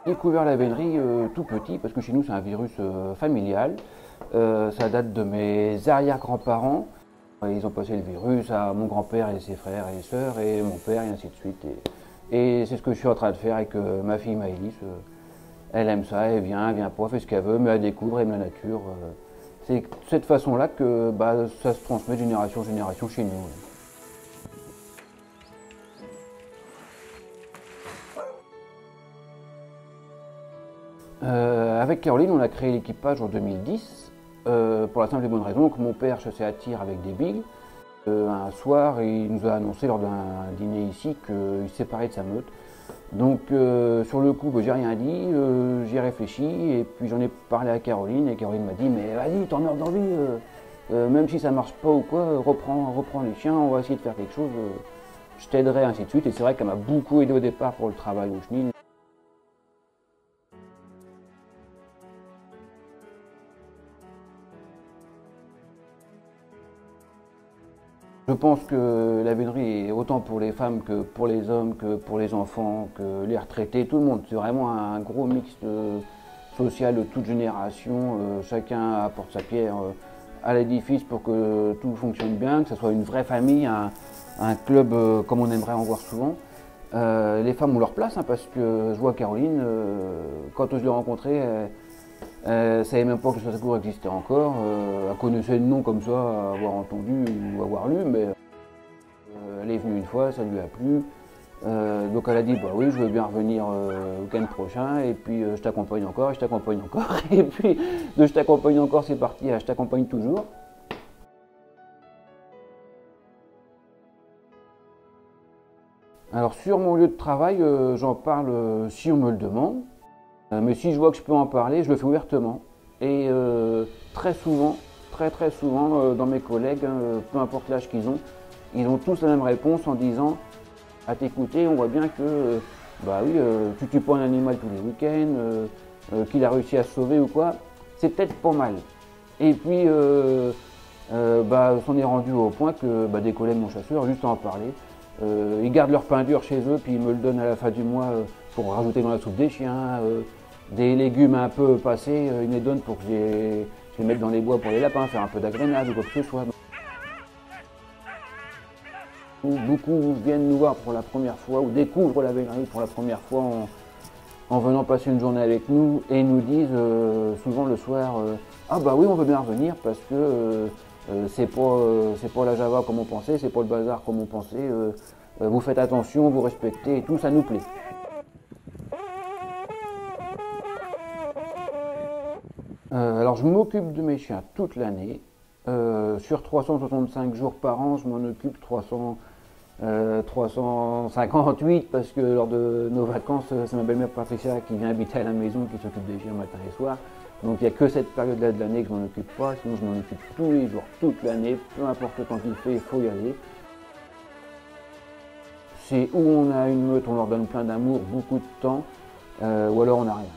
J'ai découvert la vénerie tout petit parce que chez nous c'est un virus familial. Ça date de mes arrière-grands-parents. Ils ont passé le virus à mon grand-père et ses frères et sœurs et mon père et ainsi de suite. Et c'est ce que je suis en train de faire avec ma fille Maëlys. Elle aime ça, elle vient pas, fait ce qu'elle veut, mais elle découvre, elle aime la nature. C'est de cette façon-là que ça se transmet de génération en génération chez nous. Avec Caroline, on a créé l'équipage en 2010 pour la simple et bonne raison que mon père chassait à tir avec des billes. Un soir, il nous a annoncé lors d'un dîner ici qu'il se séparait de sa meute. Donc sur le coup, j'ai rien dit, j'y ai réfléchi et puis j'en ai parlé à Caroline et Caroline m'a dit mais vas-y, t'en meurs d'envie, même si ça marche pas ou quoi, reprends les chiens, on va essayer de faire quelque chose, je t'aiderai, ainsi de suite. Et c'est vrai qu'elle m'a beaucoup aidé au départ pour le travail au chenil. Je pense que la vénerie est autant pour les femmes que pour les hommes, que pour les enfants, que les retraités, tout le monde. C'est vraiment un gros mix social de toute génération. Chacun apporte sa pierre à l'édifice pour que tout fonctionne bien, que ce soit une vraie famille, un club comme on aimerait en voir souvent. Les femmes ont leur place parce que je vois Caroline, quand je l'ai rencontrée, elle ne savait même pas que le Strasbourg existait encore. Elle connaissait le nom comme ça, avoir entendu ou avoir lu, mais elle est venue une fois, ça lui a plu. Donc elle a dit bah oui, je veux bien revenir le week-end prochain, et puis je t'accompagne encore, et je t'accompagne encore, et puis de je t'accompagne encore, c'est parti à je t'accompagne toujours. Alors sur mon lieu de travail, j'en parle si on me le demande. Mais si je vois que je peux en parler, je le fais ouvertement. Et très souvent, très souvent, dans mes collègues, peu importe l'âge qu'ils ont, ils ont tous la même réponse en disant à t'écouter, on voit bien que bah oui, tu tues pas un animal tous les week-ends, qu'il a réussi à se sauver ou quoi, c'est peut-être pas mal. Et puis, on est rendu au point que des collègues mon chasseur, juste à en parler, ils gardent leur pain dur chez eux, puis ils me le donnent à la fin du mois pour rajouter dans la soupe des chiens. Des légumes un peu passés, ils me les donnent pour que je les mette dans les bois pour les lapins, faire un peu d'agrénage ou quoi que ce soit. Beaucoup viennent nous voir pour la première fois ou découvrent la vénerie pour la première fois en venant passer une journée avec nous et nous disent souvent le soir ah bah oui, on veut bien revenir parce que c'est pas la Java comme on pensait, c'est pas le bazar comme on pensait, vous faites attention, vous respectez et tout, ça nous plaît. Alors je m'occupe de mes chiens toute l'année. Sur 365 jours par an, je m'en occupe 358 parce que lors de nos vacances, c'est ma belle-mère Patricia qui vient habiter à la maison, qui s'occupe des chiens matin et soir. Donc il n'y a que cette période-là de l'année que je m'en occupe pas, sinon je m'en occupe tous les jours, toute l'année, peu importe le temps qu'il fait, il faut y aller. C'est où on a une meute, on leur donne plein d'amour, beaucoup de temps, ou alors on n'a rien.